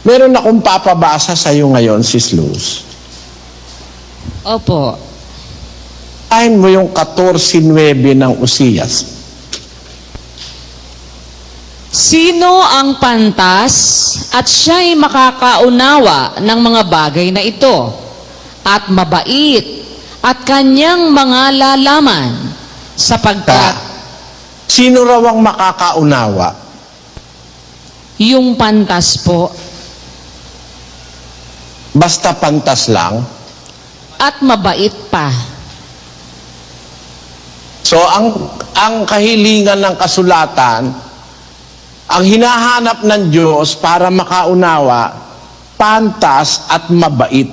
Meron akong papabasa sa iyo ngayon, Sis Luz. Opo. Ayon mo yung 14:9 ng Uzias. Sino ang pantas at siya'y makakaunawa ng mga bagay na ito at mabait at kanyang mga lalaman sapagkat Sino raw ang makakaunawa? yung pantas po Basta pantas lang? at mabait pa. So ang kahilingan ng kasulatan, ang hinahanap ng Diyos para makaunawa, pantas at mabait.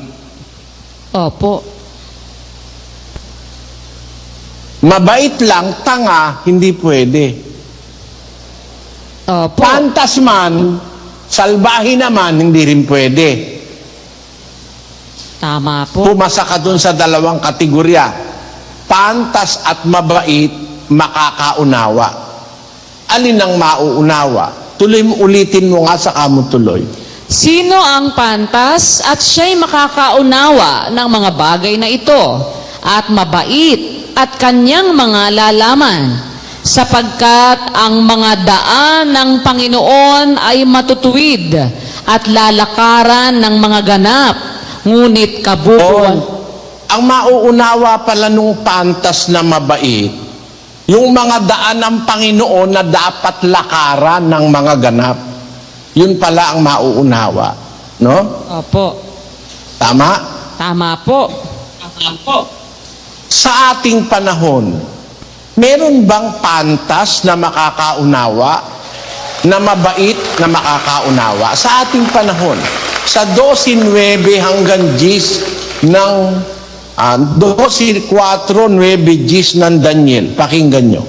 Opo. Mabait lang, tanga, hindi pwede. Opo. Pantas man, salbahe naman, hindi rin pwede. Tama po. Pumasa ka dun sa dalawang kategorya. Pantas at mabait, makakaunawa. Alin ang mauunawa? Tuloy mo, ulitin mo nga sa kamo tuloy. Sino ang pantas at siya'y makakaunawa ng mga bagay na ito at mabait at kanyang mga lalaman sapagkat ang mga daan ng Panginoon ay matutuwid at lalakaran ng mga ganap, ngunit kabubuan. Ang mauunawa pala nung pantas na mabait, yung mga daan ng Panginoon na dapat lakaran ng mga ganap. Yun pala ang mauunawa. No? Opo. Tama? Tama po. Sa ating panahon, meron bang pantas na makakaunawa, na mabait na makakaunawa? Sa ating panahon, sa 12:9 hanggang 10 ng 12:4-9 ng Daniel. Pakinggan nyo.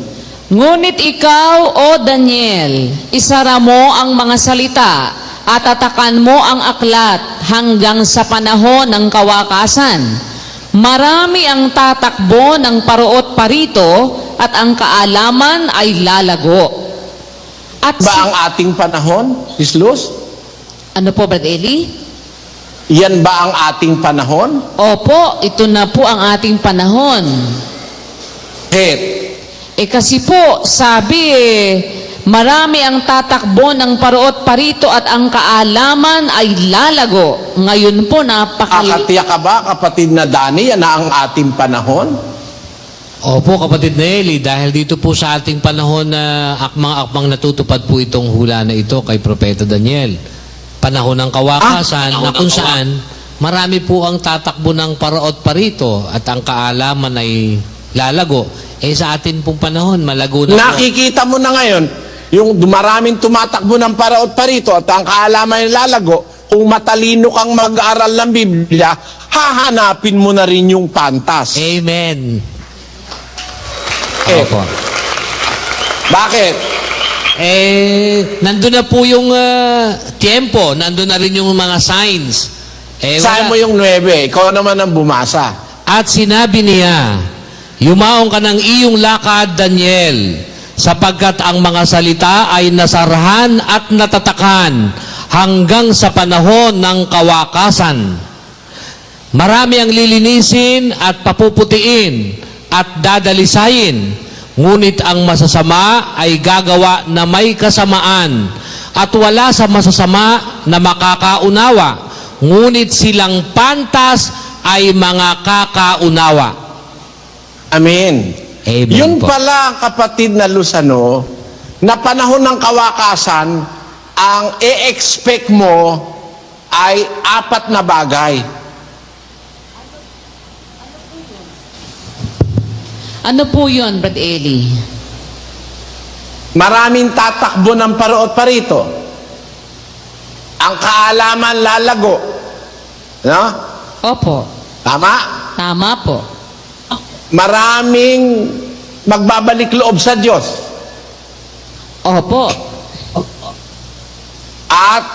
Ngunit ikaw, O Daniel, isara mo ang mga salita at atakan mo ang aklat hanggang sa panahon ng kawakasan. Marami ang tatakbo ng paroot parito at ang kaalaman ay lalago. At Ba ang ating panahon, Sis Luz? ano po, Brad Eli? Yan ba ang ating panahon? Opo, ito na po ang ating panahon. Kasi po, sabi marami ang tatakbo ng paroot parito at ang kaalaman ay lalago. Ngayon po, Akatiyak ka ba, kapatid na Dani, yan na ang ating panahon? Opo, kapatid na Eli, dahil dito po sa ating panahon na akmang-akmang natutupad po itong hula na ito kay Propeta Daniel. Panahon ng kawakasan na kung saan marami po ang tatakbo ng paraot parito at ang kaalaman ay lalago. Sa atin pong panahon, malago na Nakikita mo na ngayon, yung maraming tumatakbo ng paraot parito at ang kaalaman ay lalago, kung matalino kang mag-aaral ng Biblia, hahanapin mo na rin yung pantas. Amen. Opo. Bakit? Nandun na po yung tiempo, nandun na rin yung mga signs. Saan mo yung 9? Ikaw naman ang bumasa. At sinabi niya, yumaong ka ng iyong lakad, Daniel, sapagkat ang mga salita ay nasarahan at natatakan hanggang sa panahon ng kawakasan. Marami ang lilinisin at papuputiin at dadalisayin, ngunit ang masasama ay gagawa na may kasamaan at wala sa masasama na makakaunawa, ngunit silang pantas ay mga kakaunawa. Amen. Amen Yun po. pala, kapatid na Lusano, na panahon ng kawakasan, ang e-expect mo ay 4 na bagay. ano po yun, Brad Eli? Maraming tatakbo ng paroot parito. Ang kaalaman lalago. No? Opo. Tama? Tama po. Maraming magbabalik loob sa Diyos. Opo. At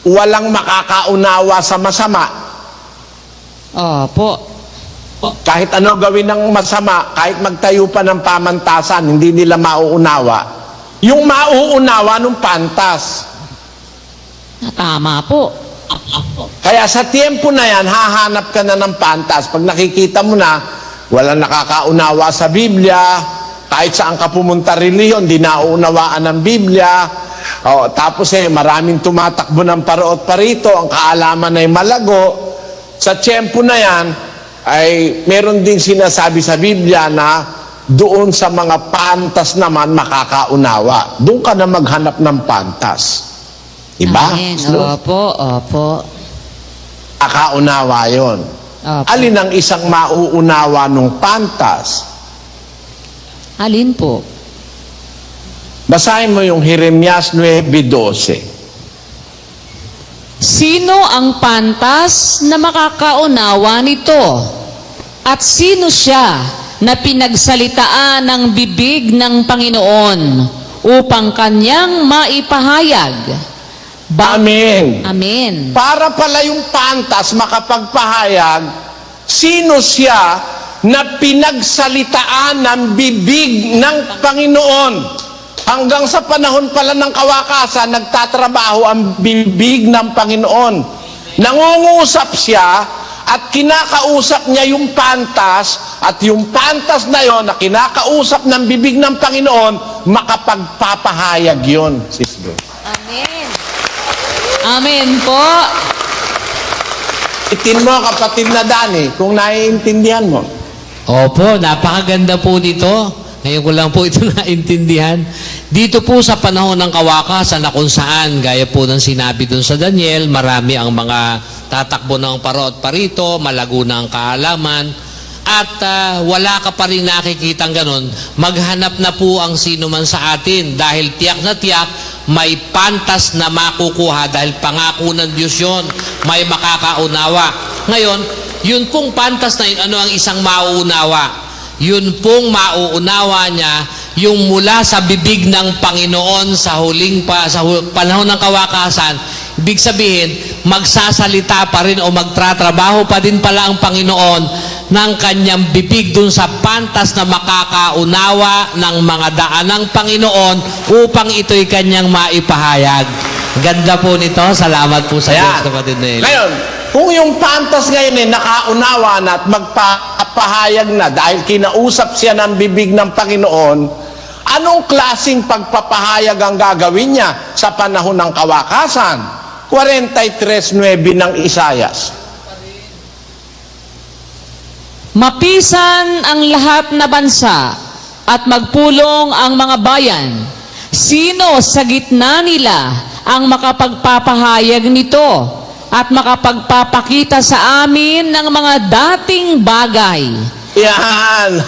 walang makakaunawa sa masama. Opo. Kahit ano gawin ng masama, kahit magtayo pa ng pamantasan, hindi nila mauunawa. Yung mauunawa nung pantas. Tama po. Kaya sa tiempo na yan, hahanap ka na ng pantas. Pag nakikita mo na, walang nakakaunawa sa Biblia, kahit saan ka pumunta reliyon, di nauunawaan ng Biblia. O, tapos maraming tumatakbo ng paraot parito, ang kaalaman ay malago. Sa tiempo na yan, ay meron ding sinasabi sa Biblia na doon sa mga pantas naman makakaunawa. Doon ka na maghanap ng pantas. Diba? Amen. No? Opo. Nakaunawa yun. Opo. Alin ang isang mauunawa ng pantas? Alin po? Basahin mo yung Jeremias 9:12. Sino ang pantas na makakaunawa nito? At sino siya na pinagsalitaan ng bibig ng Panginoon upang kanyang maipahayag? Amen. Amen. Para pala yung pantas makapagpahayag, sino siya na pinagsalitaan ng bibig ng Panginoon? Hanggang sa panahon pala ng kawakasan, nagtatrabaho ang bibig ng Panginoon. Nangungusap siya at kinakausap niya yung pantas, at yung pantas na yon na kinakausap ng bibig ng Panginoon, makapagpapahayag yon, sister. Amen. Amen po. Itin mo, kapatid na Dani, kung naiintindihan mo. Opo, napakaganda po nito. Ngayon ko lang po ito naintindihan. Dito po sa panahon ng kawakasan na kung saan, gaya po ng sinabi dun sa Daniel, marami ang mga tatakbo ng paraot parito, malago na ang kaalaman, at wala ka pa rin nakikitang ganon, maghanap na po ang sino man sa atin dahil tiyak na tiyak may pantas na makukuha dahil pangako ng Diyos yun, may makakaunawa. Ngayon, yun pong pantas na yun, ano ang isang mauunawa? Yun pong mauunawa niya yung mula sa bibig ng Panginoon sa panahon ng kawakasan. Ibig sabihin, magsasalita pa rin o magtratrabaho pa din pala ang Panginoon ng kanyang bibig dun sa pantas na makakaunawa ng mga daan ng Panginoon upang ito'y kanyang maipahayag. Ganda po nito. Salamat po sa Diyos, kapatid Nelly. Ngayon, kung yung pantas ngayon nakaunawa na at magpapahayag na dahil kinausap siya ng bibig ng Panginoon, anong klaseng pagpapahayag ang gagawin niya sa panahon ng kawakasan? 43:9 ng Isayas. Mapisan ang lahat na bansa at magpulong ang mga bayan. Sino sa gitna nila ang makapagpapahayag nito at makapagpapakita sa amin ng mga dating bagay? Yan.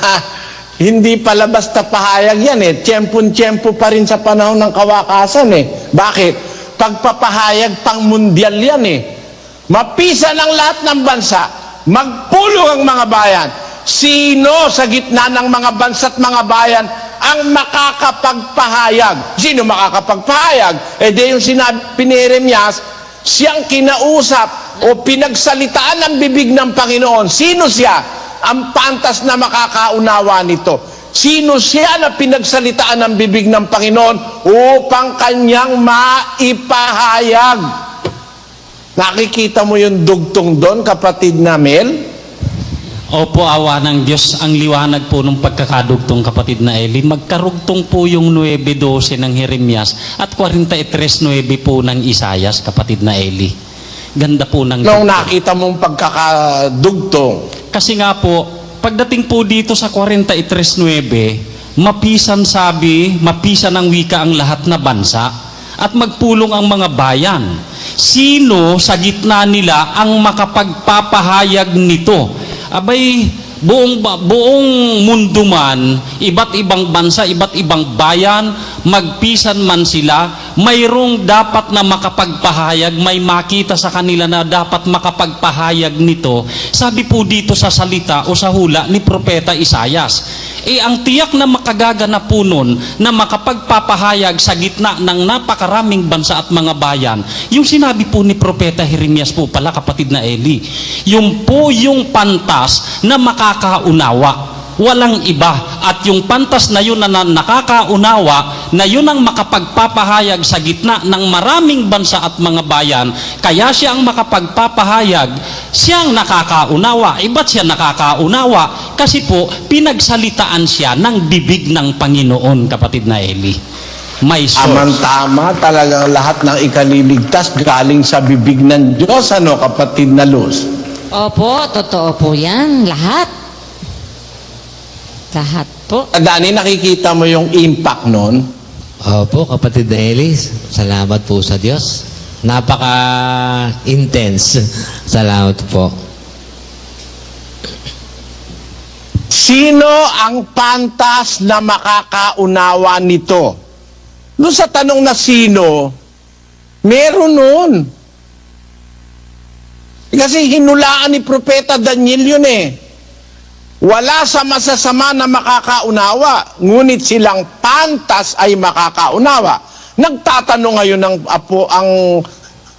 Hindi pala basta pahayag yan Tiyempon-tiyempo pa rin sa panahon ng kawakasan Bakit? Pagpapahayag pang mundial yan Mapisan ang lahat ng bansa, magpulong ang mga bayan. Sino sa gitna ng mga bansa at mga bayan ang makakapagpahayag? Sino makakapagpahayag? Di yung sinabi ni Jeremias, siyang kinausap o pinagsalitaan ng bibig ng Panginoon. Sino siya? Ang pantas na makakaunawa nito. Sino siya na pinagsalitaan ng bibig ng Panginoon upang kanyang maipahayag? Nakikita mo yung dugtong doon, kapatid na Mel? Opo, awa ng Diyos, ang liwanag po ng pagkakadugtong, kapatid na Eli. Magkarugtong po yung 9:12 ng Jeremias at 43:9 po ng Isayas, kapatid na Eli. Ganda po ng Nung dugtong. nakita mong pagkakadugtong, Kasi nga po, pagdating po dito sa 43:9, mapisan ang wika ang lahat na bansa at magpulong ang mga bayan. Sino sa gitna nila ang makapagpapahayag nito? Abay, buong mundo man, iba't ibang bansa, iba't ibang bayan, magpisan man sila, mayroong dapat na makapagpahayag, may makita sa kanila na dapat makapagpahayag nito. Sabi po dito sa salita o sa hula ni Propeta Isayas, ang tiyak na makagaganap po nun na makapagpapahayag sa gitna ng napakaraming bansa at mga bayan, yung sinabi po ni Propeta Jeremias po pala, kapatid na Eli, yung po yung pantas na makakaunawa. walang iba. At yung pantas na yun na nakakaunawa, na yun ang makapagpapahayag sa gitna ng maraming bansa at mga bayan, kaya siya ang makapagpapahayag, siyang nakakaunawa. Ba't siya nakakaunawa? Kasi po, pinagsalitaan siya ng bibig ng Panginoon, kapatid na Eli. May source. Tama talagang lahat ng ikaliligtas galing sa bibig ng Diyos, ano kapatid na Luz? Opo, totoo po yan. Lahat. Lahat po. Dani, nakikita mo yung impact nun? Opo, kapatid na Elis, salamat po sa Diyos. Napaka-intense. Salamat po. Sino ang pantas na makakaunawa nito? Doon sa tanong na sino, meron nun. Kasi hinulaan ni Propeta Daniel yun eh. Wala sa masasama na makakaunawa, ngunit silang pantas ay makakaunawa. Nagtatanong ngayon ng apo ang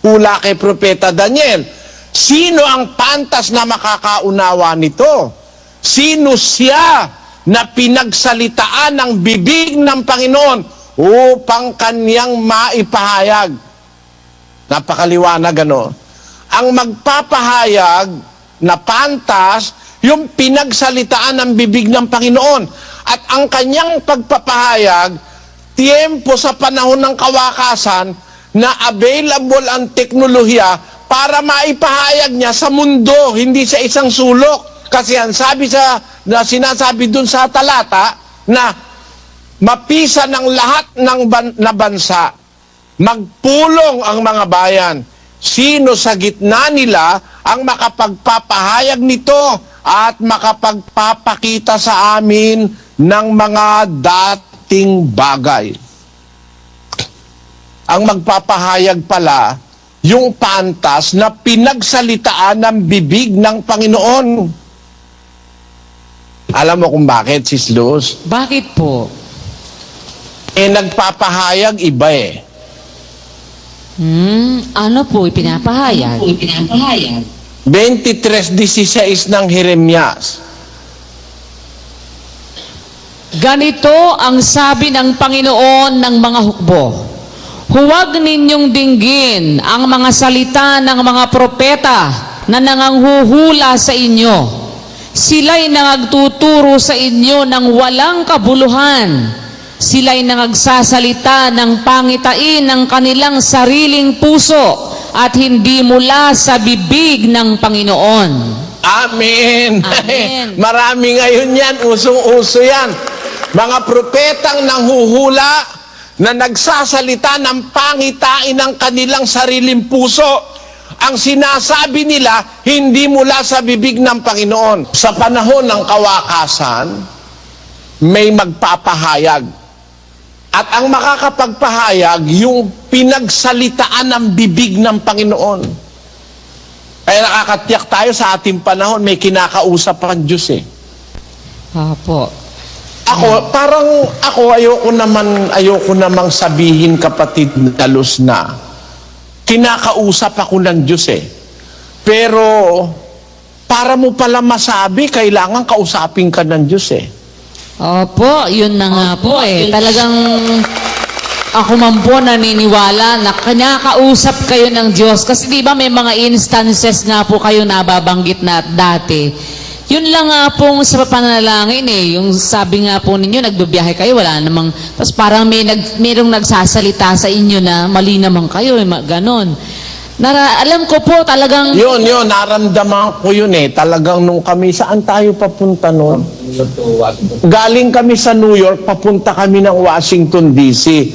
hula kay Propeta Daniel, sino ang pantas na makakaunawa nito? Sino siya na pinagsalitaan ng bibig ng Panginoon upang kaniyang maipahayag? Napakaliwanag, ano? Ang magpapahayag na pantas, yung pinagsalitaan ng bibig ng Panginoon. At ang kanyang pagpapahayag, tiempo sa panahon ng kawakasan, na available ang teknolohiya para maipahayag niya sa mundo, hindi sa isang sulok. Kasi ang sinasabi dun sa talata, na mapisa ng lahat ng na bansa, magpulong ang mga bayan. Sino sa gitna nila ang makapagpapahayag nito at makapagpapakita sa amin ng mga dating bagay? Ang magpapahayag pala, yung pantas na pinagsalitaan ng bibig ng Panginoon. Alam mo kung bakit, Sis Luz? Bakit po? Nagpapahayag iba eh. Ano po ipinapahayag? 23:16 ng Jeremias. Ganito ang sabi ng Panginoon ng mga hukbo. Huwag ninyong dinggin ang mga salita ng mga propeta na nanganghuhula sa inyo. Sila'y nangagtuturo sa inyo ng walang kabuluhan. Sila'y nangagsasalita ng pangitain ng kanilang sariling puso at hindi mula sa bibig ng Panginoon. Amen. Amen. Marami ngayon yan, usong-uso yan. Mga propetang nanghuhula na nagsasalita ng pangitain ng kanilang sariling puso. Ang sinasabi nila, hindi mula sa bibig ng Panginoon. Sa panahon ng kawakasan, may magpapahayag. At ang makakapagpahayag, yung pinagsalitaan ng bibig ng Panginoon. Kaya nakakatiyak tayo sa ating panahon, may kinakausap ang Diyos eh. Apo. Ayoko namang sabihin, kapatid na Luz, na kinakausap ako ng Diyos eh. Pero, para mo pala masabi, kailangan kausapin ka ng Diyos eh. Opo, yun na nga po eh. Talagang ako man po naniniwala na kinakausap kayo ng Diyos. Kasi di ba may mga instances nga po kayo nababanggit na dati. Yun lang nga pong sa panalangin eh. Yung sabi nga po ninyo, nagbibiyahe kayo, wala namang, tapos parang mayroong nagsasalita sa inyo na mali naman kayo, ganon. Alam ko po talagang... Yun, naramdaman ko yun eh. Talagang nung kami, saan tayo papunta noon? Galing kami sa New York, papunta kami ng Washington, D.C.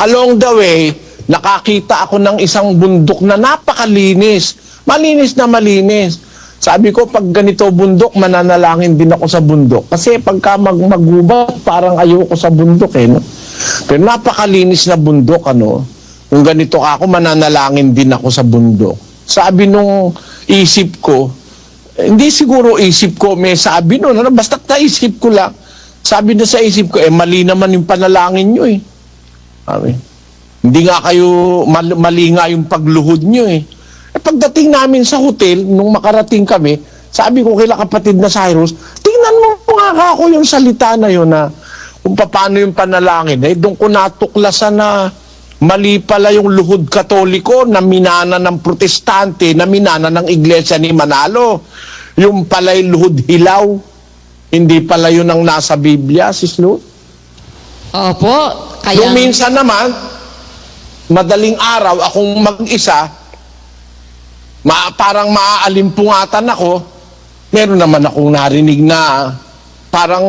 Along the way, nakakita ako ng isang bundok na napakalinis. Malinis na malinis. Sabi ko, pag ganito bundok, mananalangin din ako sa bundok. Kasi pagka maggubat, parang ayoko sa bundok eh. No? Pero napakalinis na bundok, ano? Kung ganito ako, mananalangin din ako sa bundok. Sabi nung isip ko, hindi siguro isip ko, may sabi nun, ano, basta naisip ko lang. Sabi na sa isip ko, mali naman yung panalangin nyo eh. Sabi, hindi nga kayo, mali nga yung pagluhod nyo eh. Pagdating namin sa hotel, nung makarating kami, Sabi ko kila kapatid na Cyrus, tingnan mo nga ako yung salita na yun na kung paano yung panalangin. Doon ko natuklasan na mali pala yung luhod katoliko na minana ng protestante, na minana ng iglesia ni Manalo. Yung pala yung luhod hilaw. Hindi pala yun ang nasa Biblia, Sis Lou. Opo, kaya... Nung minsan naman, madaling araw, akong mag-isa, parang maaalimpungatan ako, meron naman akong narinig na parang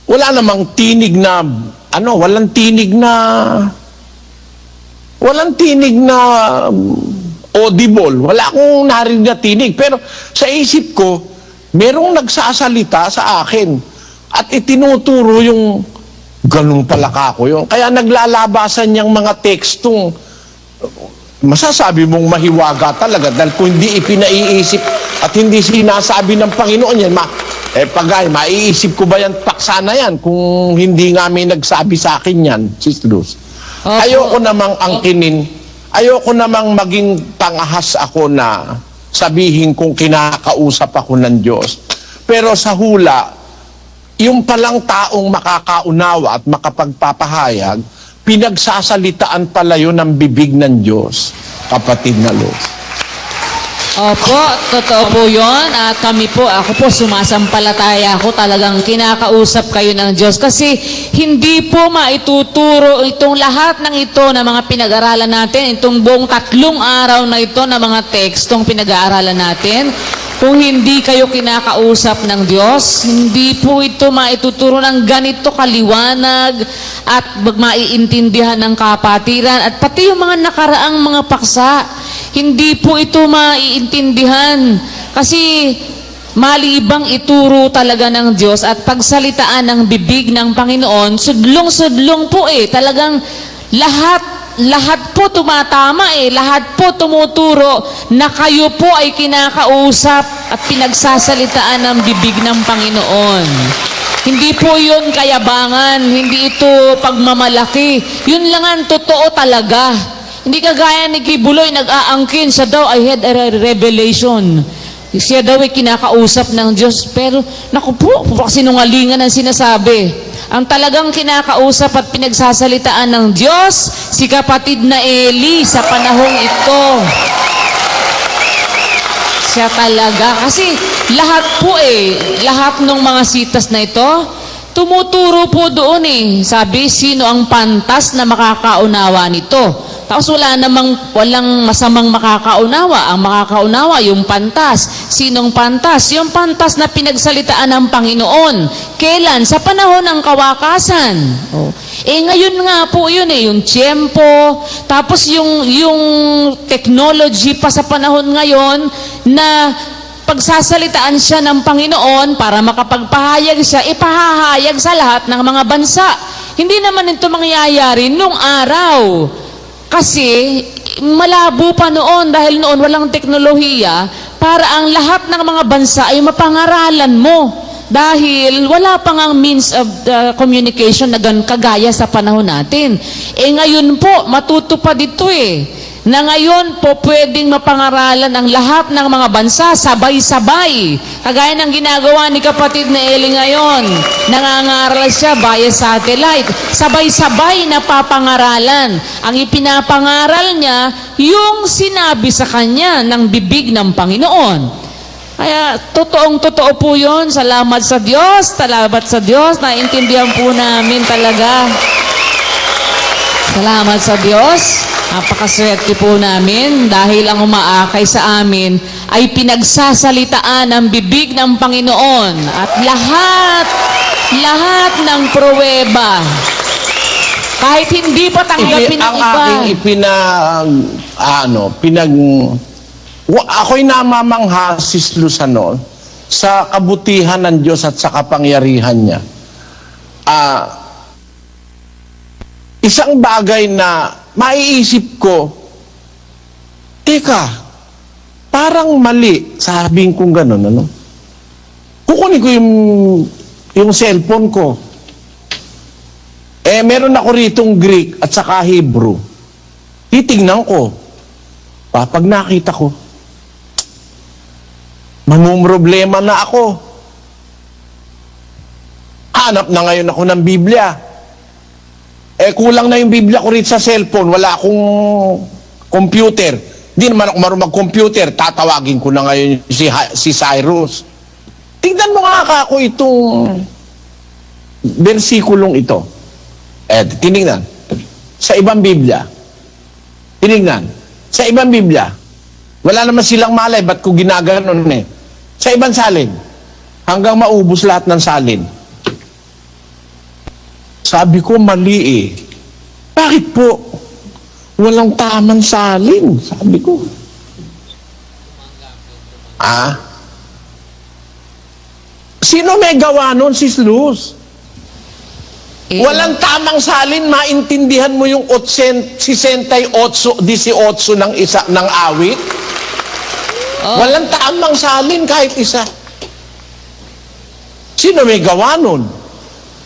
wala namang tinig na, walang tinig na audible. Wala akong narinig na tinig. Pero sa isip ko, merong nagsasalita sa akin at itinuturo yung ganun pala kako yun. Kaya naglalabasan niyang mga tekstong masasabi mong mahiwaga talaga dahil kung hindi ipinaiisip at hindi sinasabi ng Panginoon yan, maiisip ko ba yan, paksa na yan kung hindi nga may nagsabi sa akin yan, Sis Luz. Ayoko namang angkinin, ayoko namang maging pangahas ako na sabihin kung kinakausap ako ng Diyos. Pero sa hula, yung palang taong makakaunawa at makapagpapahayag, pinagsasalitaan pala yun ng bibig ng Diyos, kapatid na Luz. Opo, totoo po yun. At ako po, sumasampalataya ako, talagang kinakausap kayo ng Diyos. Kasi hindi po maituturo itong lahat ng ito na mga pinag-aralan natin, itong buong 3 araw na ito na mga tekstong pinag-aaralan natin. Kung hindi kayo kinakausap ng Diyos, hindi po ito maituturo ng ganito kaliwanag at maiintindihan ng kapatiran at pati yung mga nakaraang mga paksa. Hindi po ito maiintindihan kasi malibang ituro talaga ng Diyos at pagsalitaan ng bibig ng Panginoon, sudlong-sudlong po talagang lahat po tumatama lahat po tumuturo na kayo po ay kinakausap at pinagsasalitaan ng bibig ng Panginoon. Hindi po yun kayabangan, hindi ito pagmamalaki. Yun lang ang totoo talaga. Hindi kagaya ni Kibuloy, nag-aangkin, siya daw, I had a revelation. Siya daw ay kinakausap ng Diyos. Pero, naku po, sinungalingan ang sinasabi. Ang talagang kinakausap at pinagsasalitaan ng Diyos, si kapatid na Eli sa panahong ito. Siya talaga. Kasi lahat po lahat ng mga sitas na ito, tumuturo po doon Sabi, sino ang pantas na makakaunawa nito? Tapos walang masamang makakaunawa. Ang makakaunawa, yung pantas. Sinong pantas? Yung pantas na pinagsalitaan ng Panginoon. Kailan? Sa panahon ng kawakasan. Ngayon nga po yun yung tiyempo. Tapos yung technology pa sa panahon ngayon na pagsasalitaan siya ng Panginoon para makapagpahayag siya, ipahahayag sa lahat ng mga bansa. Hindi naman ito mangyayari nung araw. Kasi malabo pa noon dahil noon walang teknolohiya para ang lahat ng mga bansa ay mapangaralan mo dahil wala pang ang means of communication na kagaya sa panahon natin. Ngayon po, matutupad ito na ngayon po pwedeng mapangaralan ang lahat ng mga bansa sabay-sabay. Kagaya ng ginagawa ni kapatid na Eli ngayon. Nangangaral siya via satellite. Sabay-sabay na papangaralan. Ang ipinapangaral niya, yung sinabi sa kanya ng bibig ng Panginoon. Kaya, totoong-totoo po yun. Salamat sa Diyos. Salamat sa Diyos. Naintindihan po namin talaga. Salamat sa Diyos. Napakaswerte po namin dahil ang umaakay sa amin ay pinagsasalitaan ng bibig ng Panginoon at lahat ng pruweba. Kahit hindi pa tanggapin ng iba. Ako'y namamangha, Sis Luz, sa kabutihan ng Diyos at sa kapangyarihan niya. Isang bagay na maiisip ko, teka, parang mali, sabihin kong gano'n, kukunin ko yung cellphone ko. Meron ako ritong Greek at saka Hebrew. Titignan ko. Pag nakita ko, mamumroblema na ako. Hanap na ngayon ako ng Biblia. Kulang na yung Biblia ko rito sa cellphone. Wala akong computer. Di naman ako marunong mag-computer. Tatawagin ko na ngayon si Cyrus. Tingnan mo nga ako itong versikulong ito. Tinignan. Sa ibang Biblia. Tinignan. Sa ibang Biblia. Wala naman silang malay. Ba't ko ginaganon eh? Sa ibang salin. Hanggang maubos lahat ng salin. Sabi ko, mali eh. Bakit po? Walang tamang salin. Sabi ko. Sino may gawa nun? Si Luz. Walang tamang salin, maintindihan mo yung 68, 18 ng awit? Walang tamang salin kahit isa. Sino may gawa nun?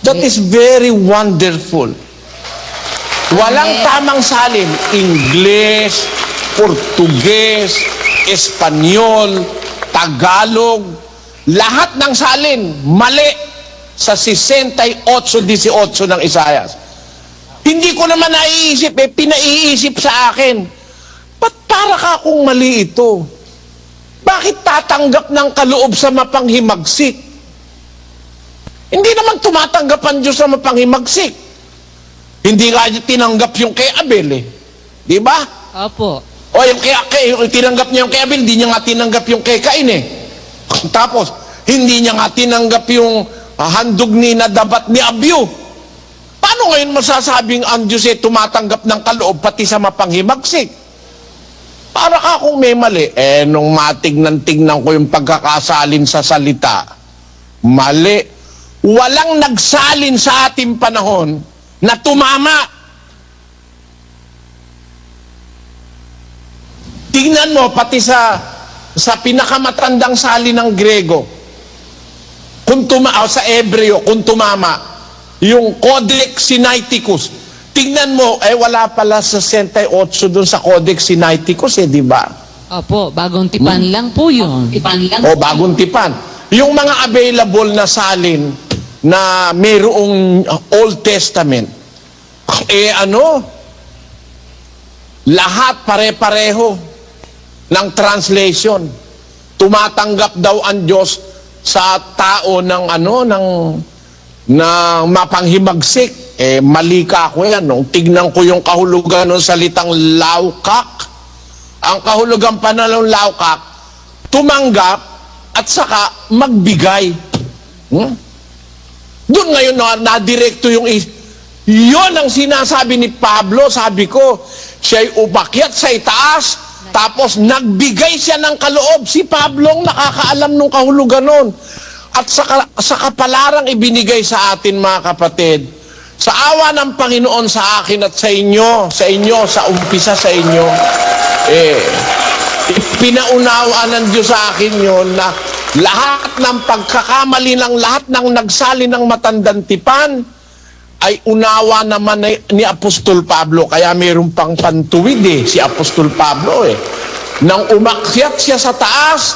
That is very wonderful. Walang tamang salin. Ingles, Portuges, Espanyol, Tagalog, lahat ng salin, mali sa 68-18 ng Isaias. Hindi ko naman naiisip, pinaiisip sa akin. Ba't para ka akong mali ito? Bakit tatanggap ng kaloob sa mapanghimagsik? Hindi naman tumatanggap ang Diyos sa mapanghimagsik. Hindi nga tinanggap yung kay Abel eh. Di ba? Opo. O yung tinanggap niya yung kay Abel, hindi niya nga tinanggap yung kay Cain eh. Tapos, hindi niya nga tinanggap yung handog ni Nadabat ni Abiu. Paano ngayon masasabing ang Diyos eh tumatanggap ng kaloob pati sa mapanghimagsik? Para ka akong may mali. Nung matignan-tignan ko yung pagkakasalin sa salita, mali. Walang nagsalin sa ating panahon na tumama. Tingnan mo, pati sa pinakamatandang salin ng Grego, sa Ebreo, kung tumama, yung Codex Sinaiticus, tingnan mo, wala pala sa 68 doon sa Codex Sinaiticus di ba? Opo, bagong tipan lang po yun. Bagong tipan. Yung mga available na salin na mayroong Old Testament, lahat pare-pareho ng translation. Tumatanggap daw ang Diyos sa tao ng mapanghimagsik. Mali ka ako yan. Nung tignan ko yung kahulugan ng salitang laukak, ang kahulugan pa na ng laukak, tumanggap at saka magbigay. Doon ngayon na-direkto yung yun ang sinasabi ni Pablo. Sabi ko, siya'y umakyat sa itaas, tapos nagbigay siya ng kaloob. Si Pablo ang nakakaalam ng kahulugan nun. At sa kapalarang ibinigay sa atin, mga kapatid, sa awa ng Panginoon sa akin at sa inyo, sa umpisa sa inyo, pinaunawaan ng Diyos sa akin yun na lahat ng pagkakamali ng lahat ng nagsali ng matandang tipan ay unawa naman ni Apostol Pablo. Kaya mayroon pang pantuwid si Apostol Pablo Nang umakyat siya sa taas,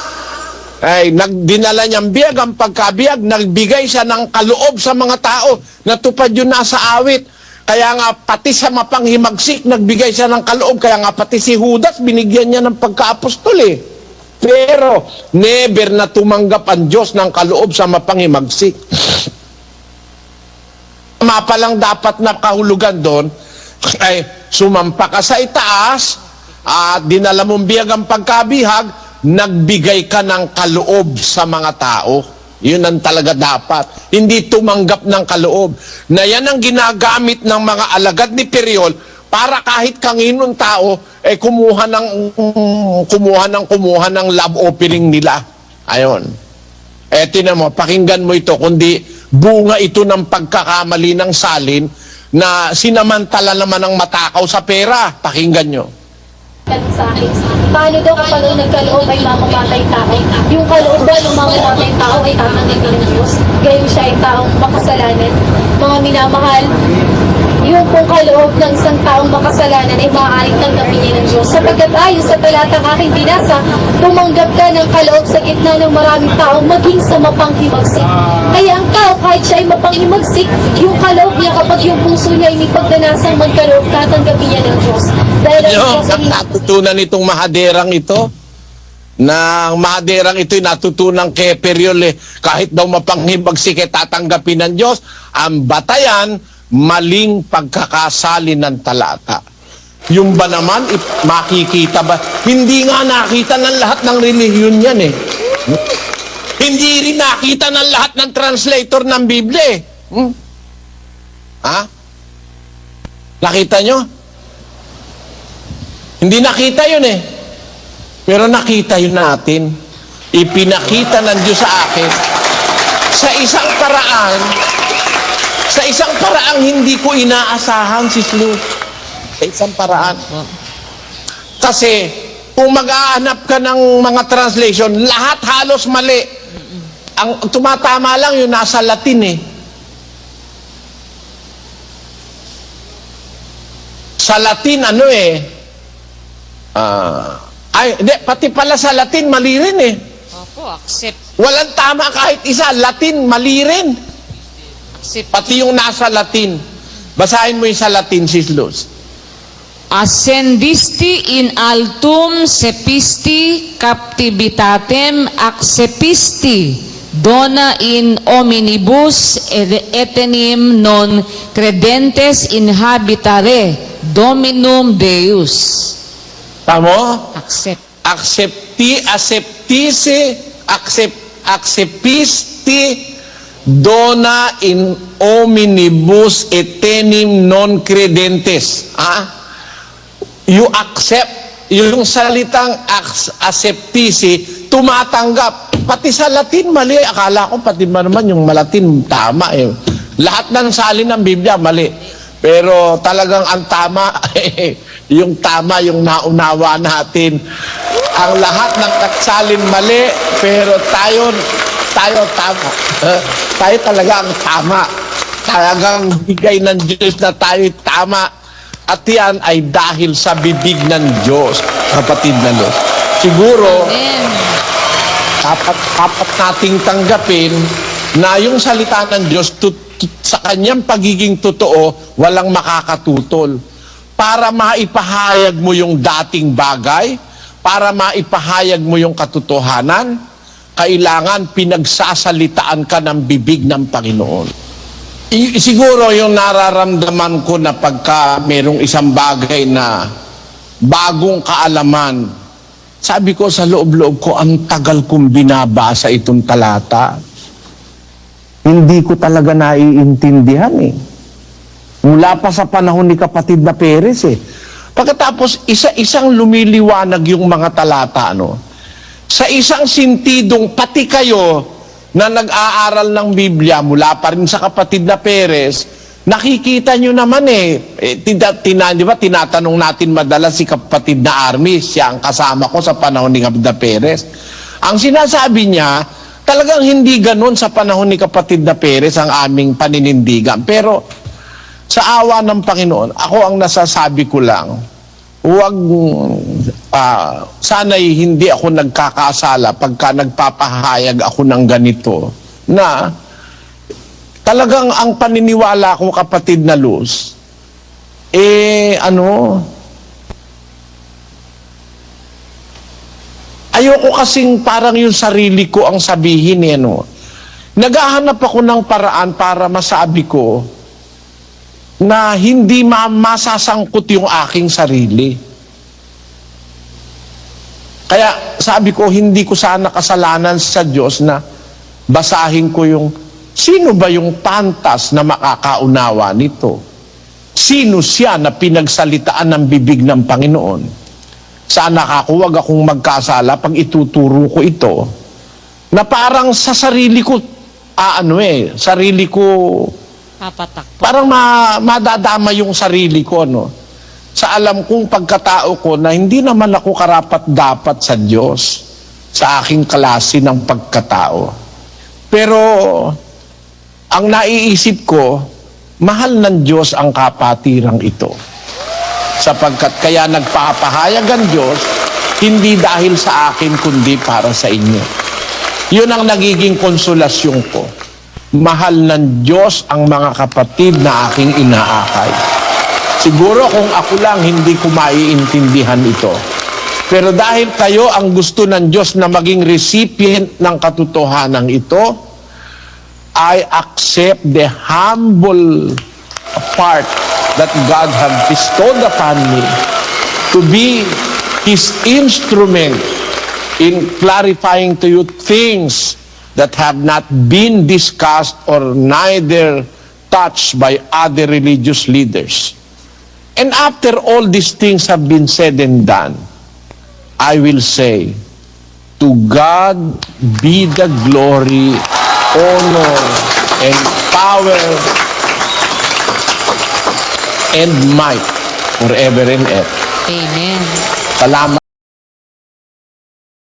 ay dinala niyang biyag ang pagkabiyag, nagbigay siya ng kaloob sa mga tao. Natupad yun nasa awit. Kaya nga pati sa mapanghimagsik, nagbigay siya ng kaloob. Kaya nga pati si Judas, binigyan niya ng pagka-apostol Pero never na tumanggap ang Diyos ng kaloob sa mapanghimagsik. Mapalang dapat na kahulugan doon ay sumampa ka sa itaas at dinala mong biyag ang pagkabihag, nagbigay ka ng kaloob sa mga tao. Yun ang talaga dapat. Hindi tumanggap ng kaloob. Na yan ang ginagamit ng mga alagad ni Periol para kahit kanginong tao kumuha ng love offering nila. Ayon. Tinan mo, pakinggan mo ito, kundi bunga ito ng pagkakamali ng salin na sinamantala naman ng matakaw sa pera. Pakinggan nyo. Sa akin, paano daw kapag nagkaloob ay mamamatay tao? Yung kaloob ba ng mamamatay tao ay tatanggapin ng Diyos? Gayong siya ay taong makasalanan. Mga minamahal, yung pong kaloob ng isang taong makasalanan ay maaaring tanggapin niya ng Diyos. Sapagkat ayon sa talatang aking binasa, tumanggap ka ng kaloob sa gitna ng maraming tao maging sa mapanghimagsik. Kaya ang tao kahit siya ay mapanghimagsik, yung kaloob niya kapag yung puso niya ay may pagdanasang magkaloob, tatanggapin niya ng Diyos. Dahil ang Yung Diyos ay natutunan itong mahaderang ito, na mahaderang ito'y natutunan kay Periol kahit daw mapanghimagsik tatanggapin ng Diyos, ang batayan, maling pagkakasali ng talata. Yung ba naman, makikita ba? Hindi nga nakita ng lahat ng relihiyon yan eh. Hindi rin nakita ng lahat ng translator ng Biblia eh. Ha? Nakita nyo? Hindi nakita yun eh. Pero nakita yun natin. Ipinakita ng Diyos sa akin sa isang paraang hindi ko inaasahan, Sis Luz. Sa isang paraan. Kasi kung mag-aanap ka ng mga translation, lahat halos mali. Ang tumatama lang yung nasa Latin eh. Sa Latin hindi, pati pala sa Latin, mali rin eh. Opo, accept. Walang tama kahit isa. Latin, mali rin. Pati yung nasa Latin. Basahin mo yung sa Latin, Sis Luz. Ascendisti in altum sepisti captivitatem accepisti, dona in hominibus etenim non credentes inhabitare, Dominum Deus. Tamo? Accept. Accepisti dona in hominibus etenim non credentes. You accept, yung salitang acceptisi, tumatanggap. Pati sa Latin, mali. Akala ko pati ba naman yung Malatin, tama eh. Lahat ng salin ng Biblia, mali. Pero talagang ang tama, yung tama, yung naunawa natin. Ang lahat ng salin mali, pero tayo tama. Tayo talaga ang tama. Talagang bigay ng Diyos na tayo tama. At yan ay dahil sa bibig ng Diyos, kapatid na Luz. Siguro, dapat nating tanggapin na yung salita ng Diyos sa kanyang pagiging totoo, walang makakatutol. Para maipahayag mo yung dating bagay, para maipahayag mo yung katotohanan, kailangan pinagsasalitaan ka ng bibig ng Panginoon. Siguro yung nararamdaman ko na pagka merong isang bagay na bagong kaalaman, sabi ko sa loob-loob ko, ang tagal kong binabasa itong talata. Hindi ko talaga naiintindihan eh. Mula pa sa panahon ni kapatid na Perez eh. Pagkatapos, isa-isang lumiliwanag yung mga talata, sa isang sintidong pati kayo na nag-aaral ng Biblia mula pa rin sa kapatid na Perez, nakikita nyo naman di ba, tinatanong natin madalas si kapatid na Armis, siya ang kasama ko sa panahon ni kapatid na Perez. Ang sinasabi niya, talagang hindi ganun sa panahon ni kapatid na Perez ang aming paninindigan. Pero sa awa ng Panginoon, ako ang nasasabi ko lang, sana'y hindi ako nagkakasala pagka nagpapahayag ako ng ganito, na talagang ang paniniwala ko, kapatid na Luz, ayoko kasing parang yung sarili ko ang sabihin naghahanap ako ng paraan para masabi ko na hindi masasangkot yung aking sarili. Kaya sabi ko, hindi ko sana kasalanan sa Diyos na basahin ko yung sino ba yung pantas na makakaunawa nito? Sino siya na pinagsalitaan ng bibig ng Panginoon? Sana huwag akong magkasala pag ituturo ko ito na parang sa sarili ko, sarili ko, Papatak. parang madadama yung sarili ko, sa alam kong pagkatao ko na hindi naman ako karapat-dapat sa Diyos sa aking klase ng pagkatao. Pero ang naiisip ko, Mahal ng Diyos ang kapatirang ito. Sapagkat kaya nagpapahayag ang Diyos, hindi dahil sa akin, kundi para sa inyo. Yun ang nagiging konsolasyon ko. Mahal ng Diyos ang mga kapatid na aking inaakay. Siguro kung ako lang, hindi ko maiintindihan ito. Pero dahil kayo ang gusto ng Diyos na maging recipient ng katotohanan ito, I accept the humble part that God has bestowed upon me to be His instrument in clarifying to you things that have not been discussed or neither touched by other religious leaders. And after all these things have been said and done, I will say, to God be the glory, honor, and power, and might forever and ever. Amen. Salamat.